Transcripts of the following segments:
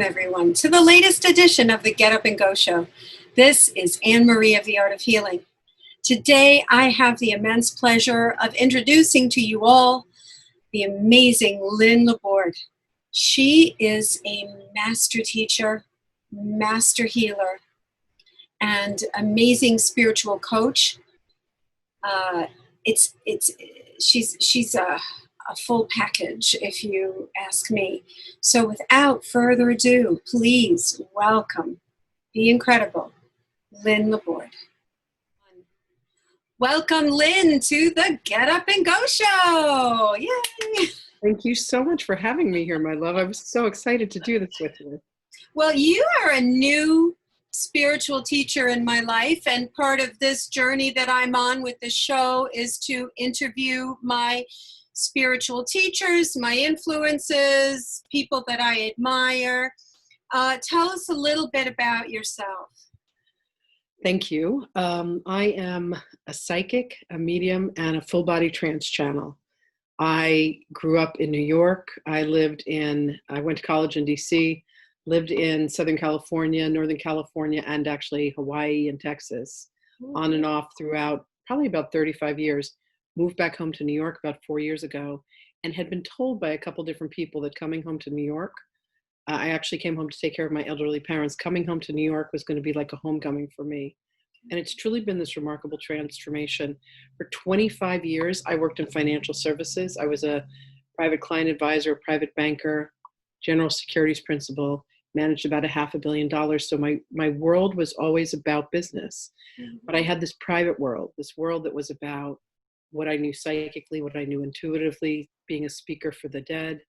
everyone, to the latest edition of the Get Up and Go Show. This is Anne Marie of the Art of Healing. Today, I have the immense pleasure of introducing to you all the amazing Lynn Labourd. She is a master teacher, master healer, and amazing spiritual coach. She's a full package, if you ask me. So without further ado, please welcome the incredible Lynn Labourd. Welcome, Lynn, to the Get Up and Go Show. Yay! Thank you so much for having me here, my love. I was so excited to do this with you. Well, you are a new spiritual teacher in my life, and part of this journey that I'm on with the show is to interview my spiritual teachers, my influences, people that I admire. Tell us a little bit about yourself. Thank you. I am a psychic, a medium, and a full body trance channel. I grew up in New York. I went to college in DC, lived in Southern California, Northern California, and actually Hawaii and Texas, on and off throughout probably about 35 years. Moved back home to New York about 4 years ago, and had been told by a couple different people that coming home to New York, I actually came home to take care of my elderly parents. Coming home to New York was going to be like a homecoming for me. And it's truly been this remarkable transformation. For 25 years, I worked in financial services. I was a private client advisor, a private banker, general securities principal, managed about $500 million. So my world was always about business. But I had this private world, this world that was about what I knew psychically, what I knew intuitively, being a speaker for the dead,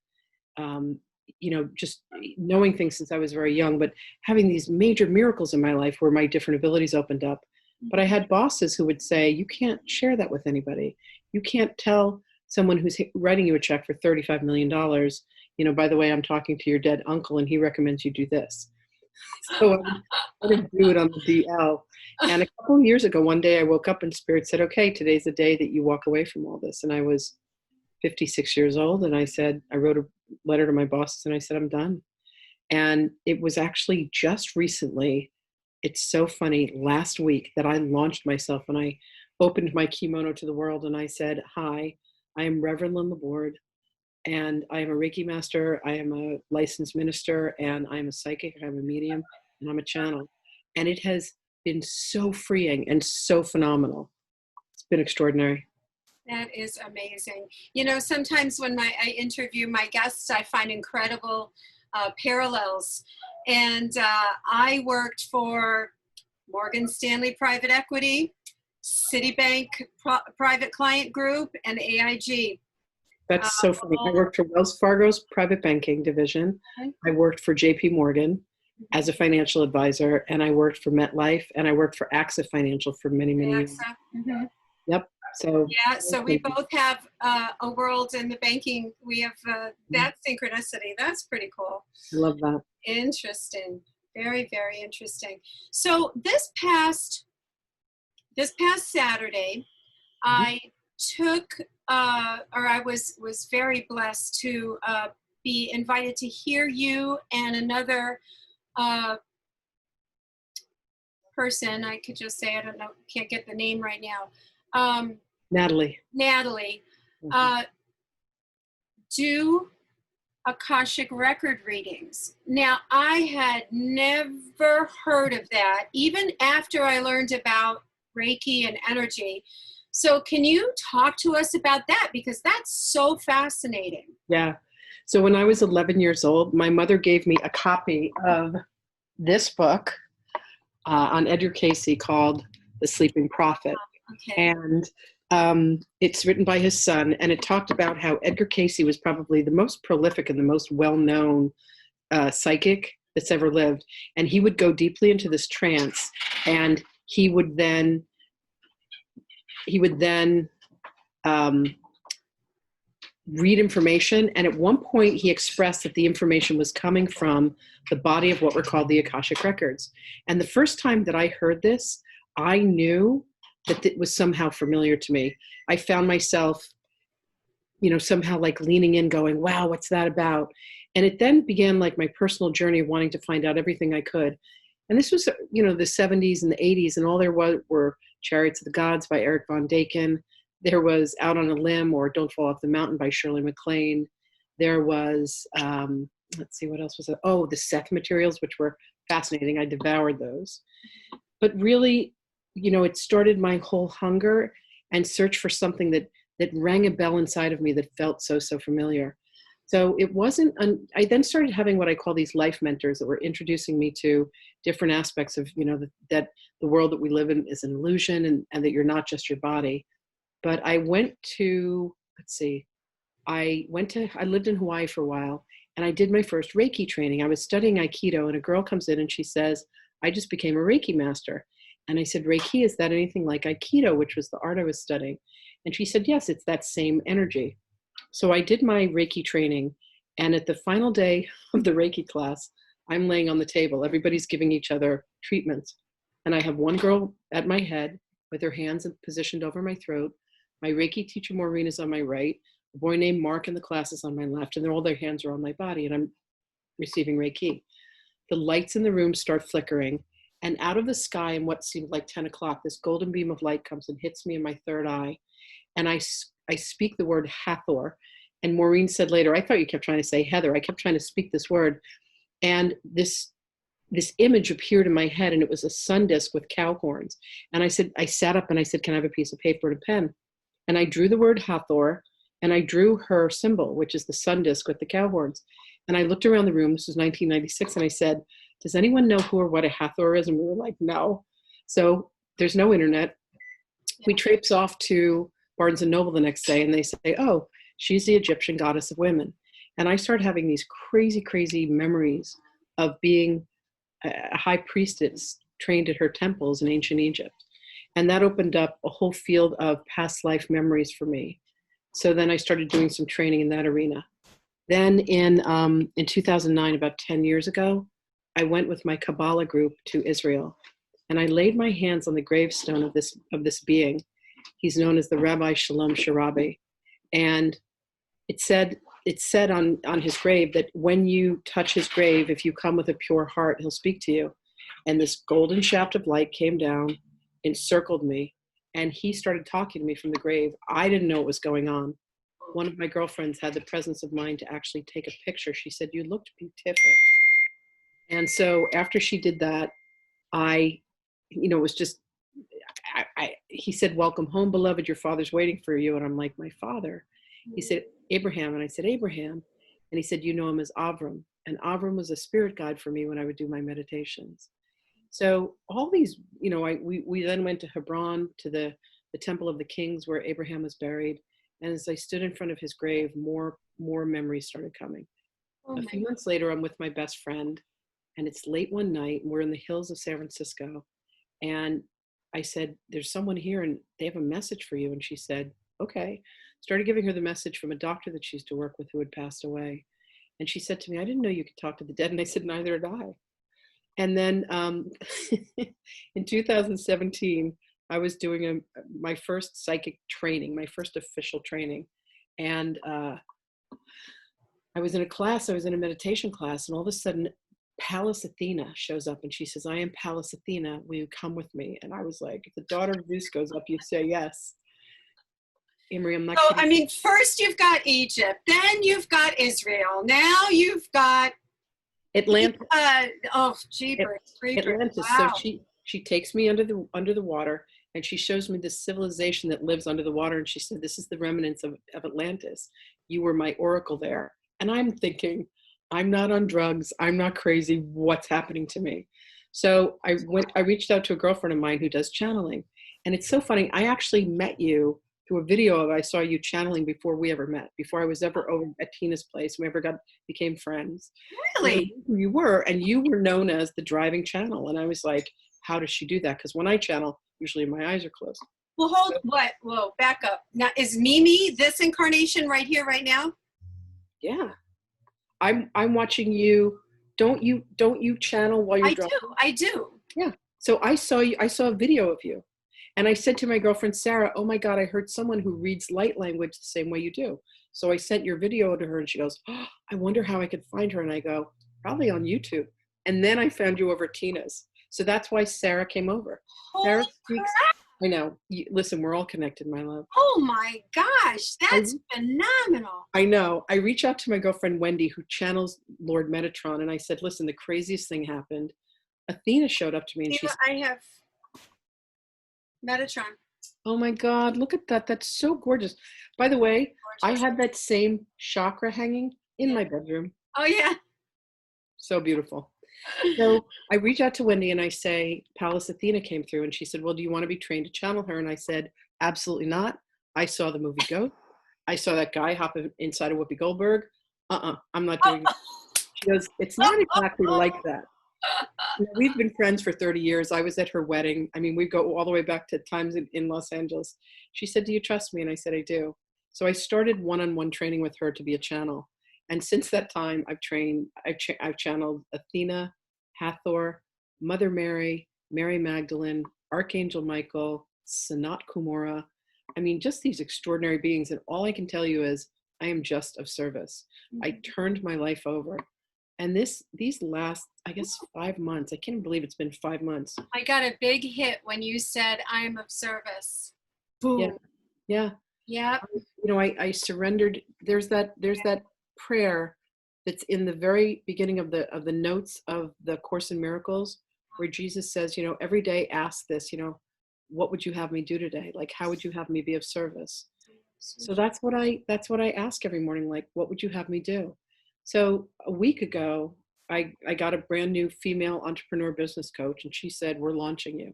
just knowing things since I was very young, but having these major miracles in my life where my different abilities opened up. But I had bosses who would say, you can't share that with anybody. You can't tell someone who's writing you a check for $35 million, by the way, I'm talking to your dead uncle and he recommends you do this. So I didn't do it on the DL. And a couple of years ago, one day I woke up and Spirit said, okay, today's the day that you walk away from all this. And I was 56 years old. And I wrote a letter to my bosses and I said, I'm done. And it was actually just recently, it's so funny, last week that I launched myself and I opened my kimono to the world and I said, hi, I am Reverend Lynn Labourd. And I am a Reiki master, I am a licensed minister, and I'm a psychic, I'm a medium, and I'm a channel. And it has been so freeing and so phenomenal. It's been extraordinary. That is amazing. Sometimes when I interview my guests, I find incredible parallels. And I worked for Morgan Stanley Private Equity, Citibank Private Client Group, and AIG. That's so funny. I worked for Wells Fargo's private banking division. I worked for JP Morgan as a financial advisor, and I worked for MetLife, and I worked for AXA Financial for many, many years. Mm-hmm. Yep. So we both have a world in the banking. We have that synchronicity. That's pretty cool. I love that. Interesting. Very, very interesting. So this past Saturday, I took I was very blessed to be invited to hear you and another person. I could just say, I don't know, can't get the name right now. Natalie, do Akashic Record readings. Now, I had never heard of that, even after I learned about Reiki and energy. So can you talk to us about that? Because that's so fascinating. Yeah. So when I was 11 years old, my mother gave me a copy of this book on Edgar Cayce called The Sleeping Prophet. Okay. And it's written by his son. And it talked about how Edgar Cayce was probably the most prolific and the most well-known psychic that's ever lived. And he would go deeply into this trance, and he would then read information. And at one point he expressed that the information was coming from the body of what were called the Akashic Records. And the first time that I heard this, I knew that it was somehow familiar to me. I found myself, somehow like leaning in going, wow, what's that about? And it then began like my personal journey of wanting to find out everything I could. And this was, you know, the 70s and the 80s, and all there was were Chariots of the Gods by Eric Von Daykin. There was Out on a Limb or Don't Fall Off the Mountain by Shirley MacLaine. There was, let's see, what else was it? Oh, the Seth materials, which were fascinating. I devoured those. But really, you know, it started my whole hunger and search for something that rang a bell inside of me that felt so familiar. So it wasn't, I then started having what I call these life mentors that were introducing me to different aspects of, you know, that the world that we live in is an illusion, and that you're not just your body. But I went to, I lived in Hawaii for a while, and I did my first Reiki training. I was studying Aikido, and a girl comes in and she says, I just became a Reiki master. And I said, Reiki, is that anything like Aikido, which was the art I was studying? And she said, yes, it's that same energy. So I did my Reiki training, and at the final day of the Reiki class, I'm laying on the table. Everybody's giving each other treatments. And I have one girl at my head with her hands positioned over my throat. My Reiki teacher, Maureen, is on my right. A boy named Mark in the class is on my left, and all their hands are on my body, and I'm receiving Reiki. The lights in the room start flickering, and out of the sky, in what seemed like 10 o'clock, this golden beam of light comes and hits me in my third eye. And I speak the word Hathor. And Maureen said later, I thought you kept trying to say Heather. I kept trying to speak this word. And this image appeared in my head, and it was a sun disk with cow horns. And I sat up and I said, can I have a piece of paper and a pen? And I drew the word Hathor, and I drew her symbol, which is the sun disk with the cow horns. And I looked around the room, this was 1996, and I said, does anyone know who or what a Hathor is? And we were like, no. So there's no internet. We traipse off to Barnes and Noble the next day, and they say, oh, she's the Egyptian goddess of women. And I started having these crazy memories of being a high priestess trained at her temples in ancient Egypt. And that opened up a whole field of past life memories for me. So then I started doing some training in that arena. Then in 2009, about 10 years ago, I went with my Kabbalah group to Israel, and I laid my hands on the gravestone of this being. He's known as the Rabbi Shalom Sharabi. And it said on his grave that when you touch his grave, if you come with a pure heart, he'll speak to you. And this golden shaft of light came down, encircled me, and he started talking to me from the grave. I didn't know what was going on. One of my girlfriends had the presence of mind to actually take a picture. She said, you looked beatific. And so after she did that, it was just, he said, welcome home, beloved, your father's waiting for you. And I'm like, my father? He said, Abraham. And I said, Abraham. And he said, you know him as Avram. And Avram was a spirit guide for me when I would do my meditations. So all these, we then went to Hebron, to the Temple of the Kings where Abraham was buried. And as I stood in front of his grave, more memories started coming. A few months later, I'm with my best friend, and it's late one night, and we're in the hills of San Francisco. And I said, there's someone here, and they have a message for you. And she said, okay. Started giving her the message from a doctor that she used to work with who had passed away. And she said to me, I didn't know you could talk to the dead. And I said, neither did I. And then in 2017, I was doing my first psychic training, my first official training. And I was in a meditation class, and all of a sudden, Pallas Athena shows up, and she says, I am Pallas Athena, will you come with me? And I was like, if the daughter of Zeus goes up, you say yes. Amory, I'm not kidding. I mean, first you've got Egypt, then you've got Israel, now you've got Atlantis. Atlantis. Wow. So she takes me under the water, and she shows me this civilization that lives under the water, and she said, this is the remnants of Atlantis. You were my oracle there. And I'm thinking, I'm not on drugs. I'm not crazy. What's happening to me? So I reached out to a girlfriend of mine who does channeling. And it's so funny. I actually met you through a video I saw you channeling before we ever met, before I was ever over at Tina's place. We ever became friends. Really? Who you were, and you were known as the driving channel. And I was like, how does she do that? Because when I channel, usually my eyes are closed. Well, whoa, back up. Now, is Mimi this incarnation right here, right now? Yeah. I'm watching you. Don't you channel while you're driving? I do. Yeah. So I saw a video of you. And I said to my girlfriend, Sarah, oh my God, I heard someone who reads light language the same way you do. So I sent your video to her and she goes, oh, I wonder how I could find her. And I go, probably on YouTube. And then I found you over Tina's. So that's why Sarah came over. Holy Sarah speaks. crap. I know. Listen, we're all connected, my love. Oh my gosh, that's phenomenal. I know. I reach out to my girlfriend, Wendy, who channels Lord Metatron. And I said, listen, the craziest thing happened. Athena showed up to me and she said, I have Metatron. oh my God, look at that. That's so gorgeous. By the way, Gorgeous. I had that same chakra hanging in my bedroom. Oh yeah. So beautiful. So I reach out to Wendy and I say, Palace Athena came through. And she said, well, do you want to be trained to channel her? And I said, absolutely not. I saw the movie Ghost. I saw that guy hop inside of Whoopi Goldberg. I'm not doing it. She goes, it's not exactly like that. You know, we've been friends for 30 years. I was at her wedding. I mean, we go all the way back to times in Los Angeles. She said, do you trust me? And I said, I do. So I started one-on-one training with her to be a channel. And since that time, I've channeled Athena, Hathor, Mother Mary, Mary Magdalene, Archangel Michael, Sanat Kumara. I mean, just these extraordinary beings. And all I can tell you is I am just of service. I turned my life over. And these last, I guess, 5 months, I can't believe it's been 5 months. I got a big hit when you said I am of service. Boom. Yeah. Yep. You know, I surrendered. There's that prayer that's in the very beginning of the notes of the Course in Miracles, where Jesus says, you know, every day ask this, you know, what would you have me do today? Like, how would you have me be of service? So that's what I ask every morning. Like, what would you have me do? So a week ago, I got a brand new female entrepreneur business coach, and she said, we're launching you.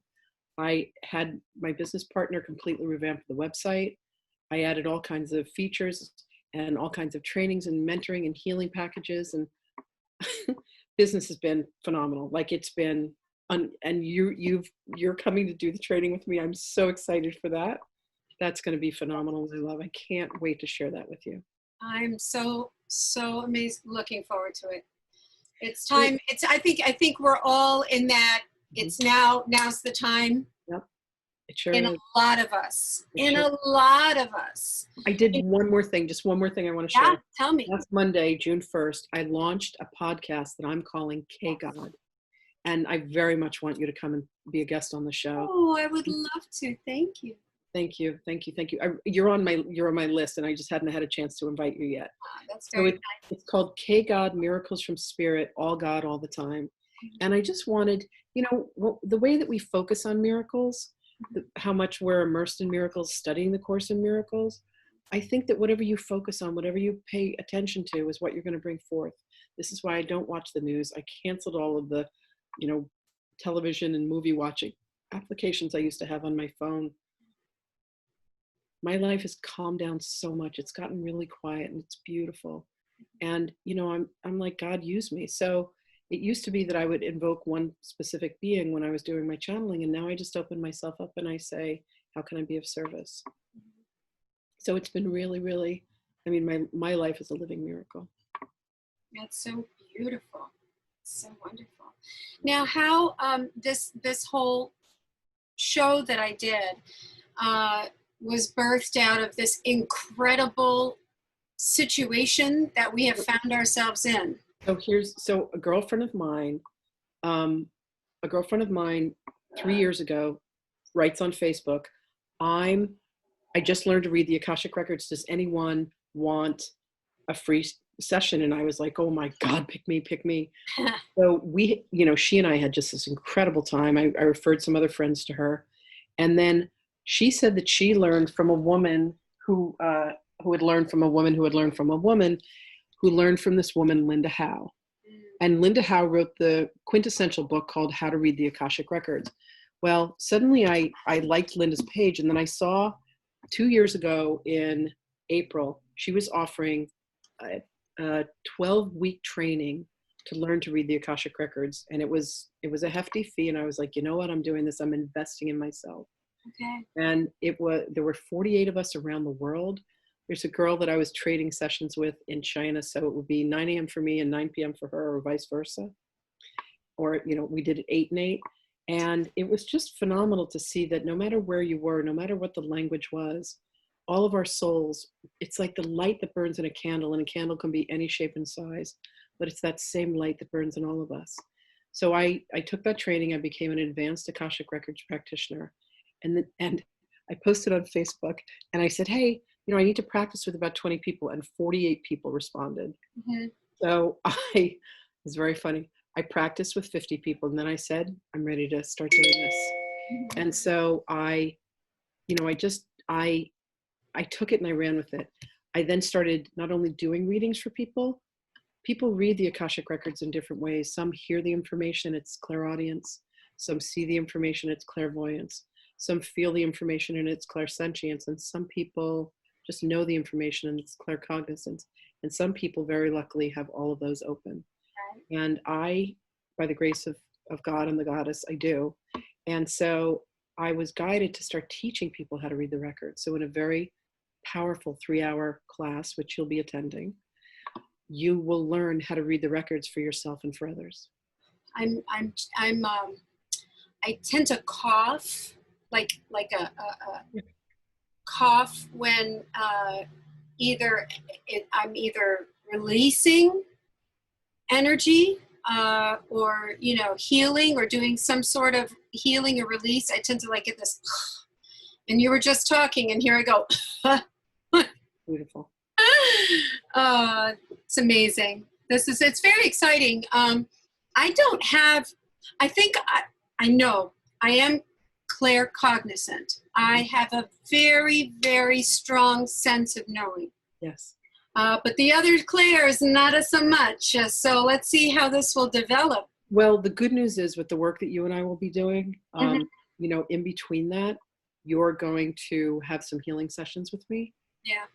I had my business partner completely revamp the website. I added all kinds of features and all kinds of trainings and mentoring and healing packages, and business has been phenomenal. Like, it's been, and you're coming to do the training with me. I'm so excited for that. That's going to be phenomenal, my love. I can't wait to share that with you. I'm so amazed, looking forward to it. It's time. I think we're all in that. It's now's the time. Yep. It sure in is. a lot of us. A lot of us. I did one more thing I want to share. Yeah, tell me. Last Monday, June 1st, I launched a podcast that I'm calling K-God. And I very much want you to come and be a guest on the show. Oh, I would love to. Thank you. Thank you. You're on my list, and I just hadn't had a chance to invite you yet. That's very nice. It's called K-God, Miracles from Spirit, All God, All the Time. And I just wanted, you know, the way that we focus on miracles, how much we're immersed in miracles, studying the Course in Miracles, I think that whatever you focus on, whatever you pay attention to is what you're going to bring forth. This is why I don't watch the news. I canceled all of the, you know, television and movie watching applications I used to have on my phone. My life has calmed down so much. It's gotten really quiet and it's beautiful. And, you know, I'm like, God, use me. So it used to be that I would invoke one specific being when I was doing my channeling. And now I just open myself up and I say, how can I be of service? So it's been really, really, I mean, my life is a living miracle. That's so beautiful. So wonderful. Now, how this whole show that I did was birthed out of this incredible situation that we have found ourselves in. So a girlfriend of mine 3 years ago writes on Facebook, I just learned to read the Akashic Records. Does anyone want a free session? And I was like, oh my God, pick me. So we, you know, she and I had just this incredible time. I referred some other friends to her. And then she said that she learned from a woman who had learned from a woman who had learned from a woman who learned from this woman, Linda Howe. And Linda Howe wrote the quintessential book called How to Read the Akashic Records. Well, suddenly I liked Linda's page, and then I saw 2 years ago in April, she was offering a 12-week training to learn to read the Akashic Records. And it was a hefty fee. And I was like, you know what, I'm doing this. I'm investing in myself. Okay. And there were 48 of us around the world. There's a girl that I was trading sessions with in China. So it would be 9 a.m. for me and 9 p.m. for her, or vice versa. Or, you know, we did it 8 and 8. And it was just phenomenal to see that no matter where you were, no matter what the language was, all of our souls, it's like the light that burns in a candle, and a candle can be any shape and size, but it's that same light that burns in all of us. So I took that training. I became an advanced Akashic Records practitioner. And I posted on Facebook and I said, hey, I need to practice with about 20 people, and 48 people responded. Mm-hmm. So it was very funny. I practiced with 50 people, and then I said, I'm ready to start doing this. Mm-hmm. And so I took it and I ran with it. I then started not only doing readings for people. People read the Akashic Records in different ways. Some hear the information, it's clairaudience. Some see the information, it's clairvoyance. Some feel the information and it's clairsentience. And some people just know the information and it's claircognizance. And some people very luckily have all of those open. Right. And I, by the grace of God and the goddess, I do. And so I was guided to start teaching people how to read the records. So in a very powerful 3-hour class, which you'll be attending, you will learn how to read the records for yourself and for others. I tend to cough, like a cough when I'm either releasing energy or healing or doing some sort of healing or release. I tend to get this. And you were just talking, and here I go. Beautiful. It's amazing. It's very exciting. I know I am claircognizant. I have a very, very strong sense of knowing. Yes. But the other clair is not so much. So let's see how this will develop. Well, the good news is with the work that you and I will be doing, in between that, you're going to have some healing sessions with me. Yeah.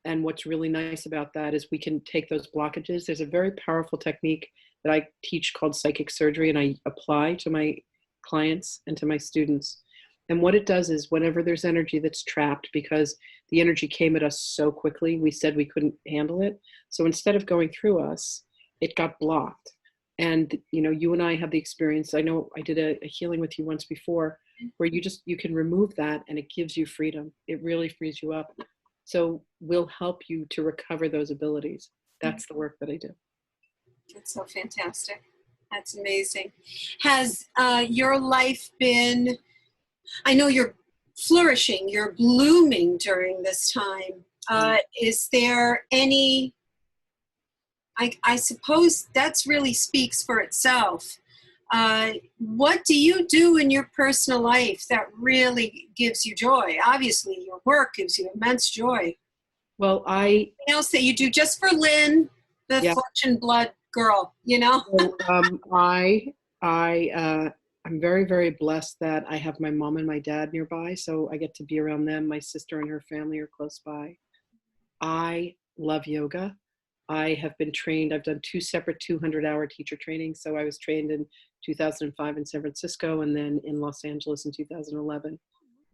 And what's really nice about that is we can take those blockages. There's a very powerful technique that I teach called psychic surgery, and I apply to my clients and to my students. And what it does is whenever there's energy that's trapped, because the energy came at us so quickly, we said we couldn't handle it. So instead of going through us, it got blocked. And, you and I have the experience. I know I did a healing with you once before where you can remove that and it gives you freedom. It really frees you up. So we'll help you to recover those abilities. That's the work that I do. That's so fantastic. That's amazing. Has your life been, I know you're flourishing, you're blooming during this time. Is there any, I suppose that really speaks for itself. What do you do in your personal life that really gives you joy? Obviously, your work gives you immense joy. Well, anything else that you do just for Lynn, the flesh and blood girl, So, I'm very, very blessed that I have my mom and my dad nearby, so I get to be around them. My sister and her family are close by. I love yoga. I have been trained. I've done 2 separate 200-hour teacher trainings. So I was trained in 2005 in San Francisco and then in Los Angeles in 2011.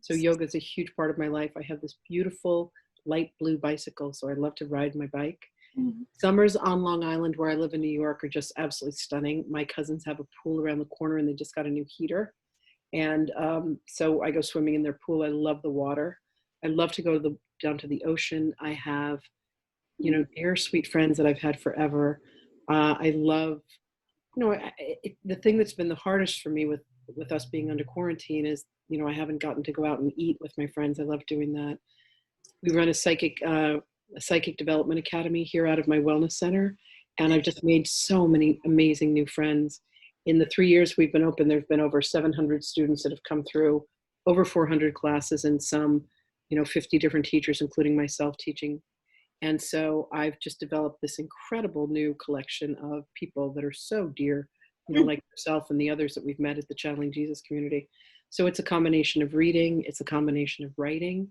So yoga is a huge part of my life. I have this beautiful light blue bicycle, so I love to ride my bike. Mm-hmm. Summers on Long Island, where I live in New York, are just absolutely stunning. My cousins have a pool around the corner and they just got a new heater. And so I go swimming in their pool. I love the water. I love to go down to the ocean. I have dear sweet friends that I've had forever. I love, the thing that's been the hardest for me with us being under quarantine is, I haven't gotten to go out and eat with my friends. I love doing that. We run a psychic development academy here out of my wellness center. And I've just made so many amazing new friends. In the 3 years we've been open, there've been over 700 students that have come through, over 400 classes, and some, 50 different teachers, including myself teaching. And so I've just developed this incredible new collection of people that are so dear, like yourself and the others that we've met at the Channeling Jesus community. So it's a combination of reading. It's a combination of writing.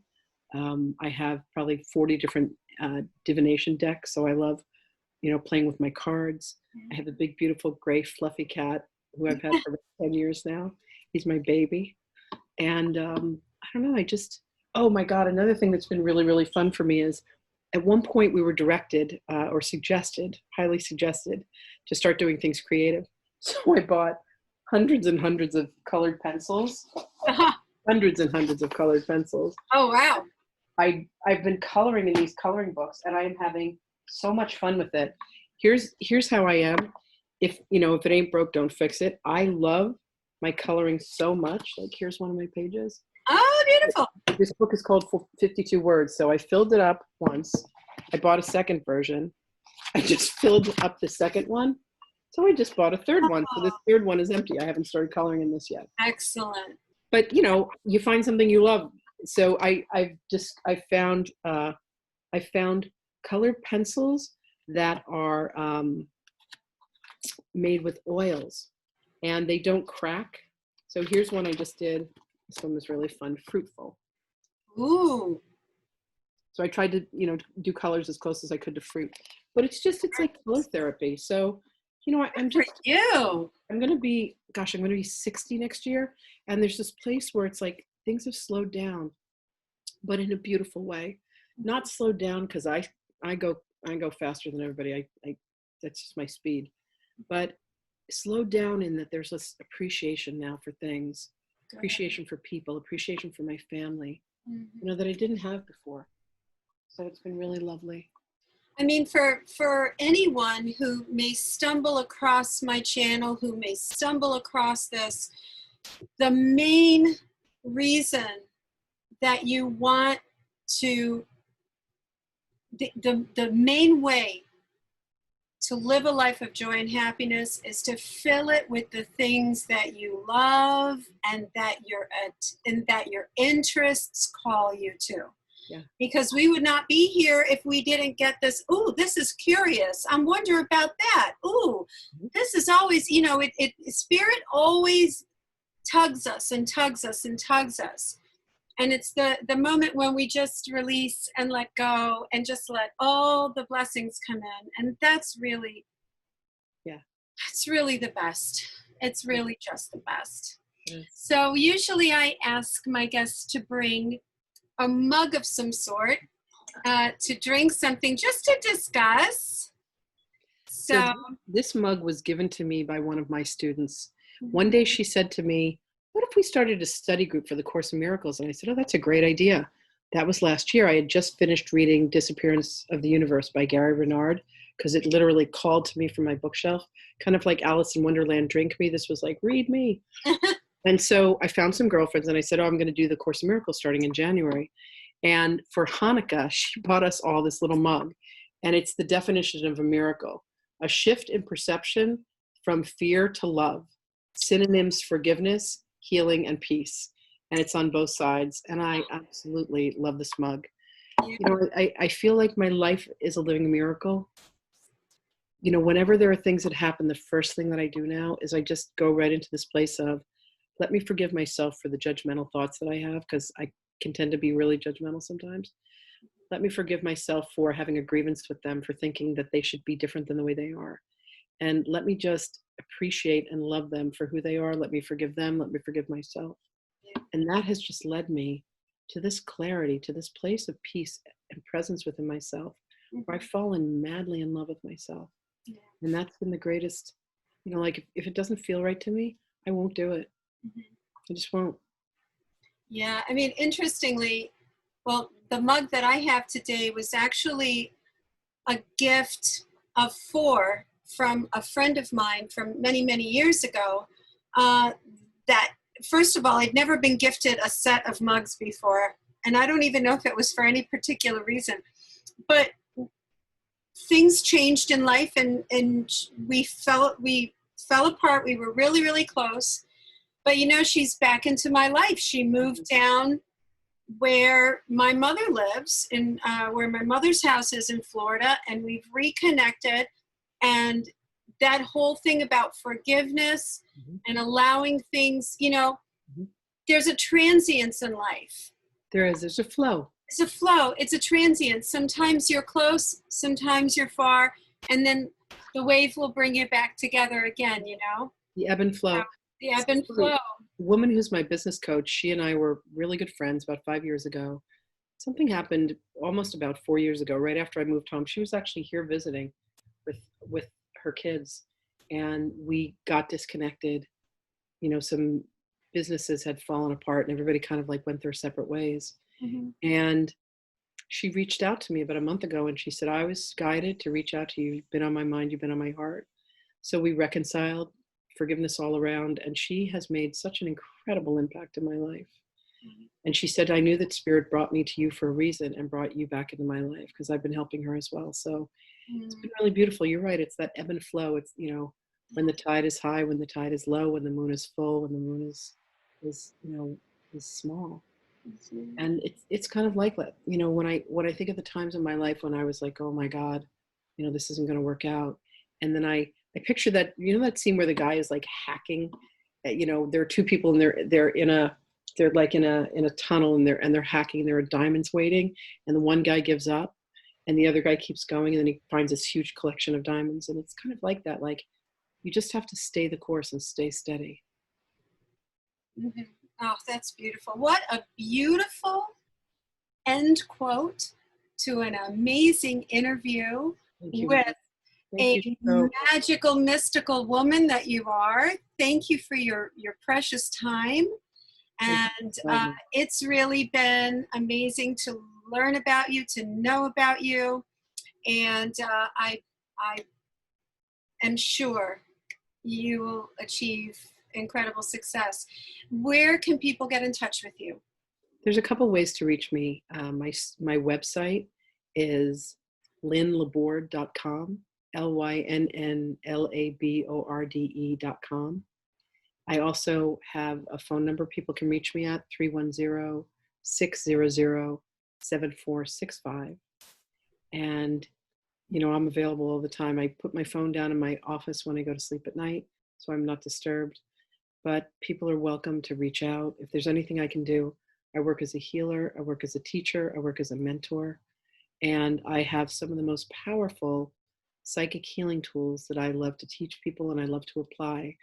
I have probably 40 different divination decks. So I love, playing with my cards. I have a big, beautiful, gray, fluffy cat who I've had for about 10 years now. He's my baby. And I don't know, oh my God, another thing that's been really, really fun for me is at one point we were directed or highly suggested to start doing things creative. So I bought hundreds and hundreds of colored pencils. Hundreds and hundreds of colored pencils. Oh, wow. I've been coloring in these coloring books, and I am having so much fun with it. Here's how I am. If if it ain't broke, don't fix it. I love my coloring so much. Like, here's one of my pages. Oh, beautiful. This book is called 52 Words. So I filled it up once. I bought a second version. I just filled up the second one. So I just bought a third one. So this third one is empty. I haven't started coloring in this yet. Excellent. But you find something you love. So I found colored pencils that are made with oils, and they don't crack. So here's one I just did. This one was really fun, fruitful. Ooh. So I tried to do colors as close as I could to fruit, but it's like color therapy. So I'm going to be 60 next year, and there's this place where it's like things have slowed down, but in a beautiful way. Not slowed down because I go faster than everybody. I that's just my speed, but slowed down in that there's this appreciation now for things, appreciation for people, appreciation for my family, that I didn't have before. So it's been really lovely. I mean, for anyone who may stumble across my channel, who may stumble across this, the main reason that you want to, the main way to live a life of joy and happiness is to fill it with the things that you love and that your interests call you to. Yeah. Because we would not be here if we didn't get this. Ooh, this is curious. I'm wondering about that. Ooh, this is always, spirit always tugs us and tugs us and tugs us. And it's the moment when we just release and let go and just let all the blessings come in. And that's really, it's really the best. It's really just the best. Yes. So usually I ask my guests to bring a mug of some sort to drink something just to discuss. So this mug was given to me by one of my students. One day she said to me, "What if we started a study group for the Course in Miracles?" And I said, "Oh, that's a great idea." That was last year. I had just finished reading Disappearance of the Universe by Gary Renard, because it literally called to me from my bookshelf, kind of like Alice in Wonderland, drink me. This was like, read me. And so I found some girlfriends and I said, "Oh, I'm going to do the Course in Miracles starting in January." And for Hanukkah, she bought us all this little mug. And it's the definition of a miracle: a shift in perception from fear to love, synonyms: forgiveness, healing, and peace. And it's on both sides. And I absolutely love this mug. I feel like my life is a living miracle. Whenever there are things that happen, the first thing that I do now is I just go right into this place of, let me forgive myself for the judgmental thoughts that I have, because I can tend to be really judgmental sometimes. Let me forgive myself for having a grievance with them, for thinking that they should be different than the way they are. And let me just appreciate and love them for who they are. Let me forgive them. Let me forgive myself. And that has just led me to this clarity, to this place of peace and presence within myself, where I've fallen madly in love with myself. And that's been the greatest, like, if it doesn't feel right to me, I won't do it. I just won't. Yeah, I mean, interestingly, well, the mug that I have today was actually a gift of 4 from a friend of mine from many, many years ago. That, first of all, I'd never been gifted a set of mugs before, and I don't even know if it was for any particular reason. But things changed in life, and we fell apart. We were really, really close. But she's back into my life. She moved down where my mother lives, in where my mother's house is in Florida, and we've reconnected. And that whole thing about forgiveness and allowing things, there's a transience in life. There's a flow. It's a flow. It's a transient. Sometimes you're close, sometimes you're far, and then the wave will bring you back together again, The ebb and flow. The ebb and flow. The woman who's my business coach, she and I were really good friends about 5 years ago. Something happened almost about 4 years ago, right after I moved home. She was actually here visiting with her kids, and we got disconnected. Some businesses had fallen apart, and everybody kind of like went their separate ways. And she reached out to me about a month ago and she said, I was guided to reach out to you. You've been on my mind. You've been on my heart. So we reconciled, forgiveness all around. And she has made such an incredible impact in my life. And she said, I knew that Spirit brought me to you for a reason and brought you back into my life because I've been helping her as well. So it's been really beautiful. You're right. It's that ebb and flow. It's, you know, when the tide is high, when the tide is low, when the moon is full, when the moon is small. And it's kind of like that. You know, when I think of the times in my life when I was like, oh my God, you know, this isn't going to work out. And then I picture that, you know, that scene where the guy is like hacking, you know, there are two people and they're like in a tunnel and they're hacking and there are diamonds waiting and the one guy gives up and the other guy keeps going and then he finds this huge collection of diamonds. And it's kind of like that. Like you just have to stay the course and stay steady. Mm-hmm. Oh, that's beautiful. What a beautiful end quote to an amazing interview with a magical, mystical woman that you are. Thank you for your precious time. And it's really been amazing to learn about you, to know about you. And I am sure you will achieve incredible success. Where can people get in touch with you? There's a couple ways to reach me. My website is lynnlaborde.com, lynnlaborde.com. I also have a phone number people can reach me at, 310-600-7465. And, you know, I'm available all the time. I put my phone down in my office when I go to sleep at night, so I'm not disturbed. But people are welcome to reach out. If there's anything I can do, I work as a healer, I work as a teacher, I work as a mentor, and I have some of the most powerful psychic healing tools that I love to teach people and I love to apply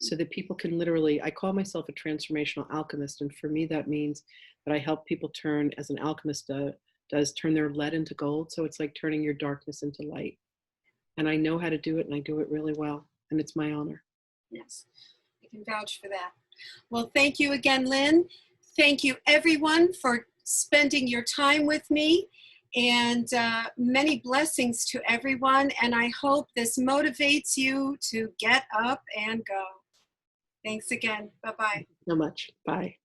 so that people can literally, I call myself a transformational alchemist, and for me that means that I help people turn, as an alchemist does, turn their lead into gold. So it's like turning your darkness into light. And I know how to do it and I do it really well, and it's my honor. Yes. I can vouch for that. Well, thank you again, Lynn. Thank you, everyone, for spending your time with me. And many blessings to everyone. And I hope this motivates you to get up and go. Thanks again. Bye-bye. Thank you so much. Bye.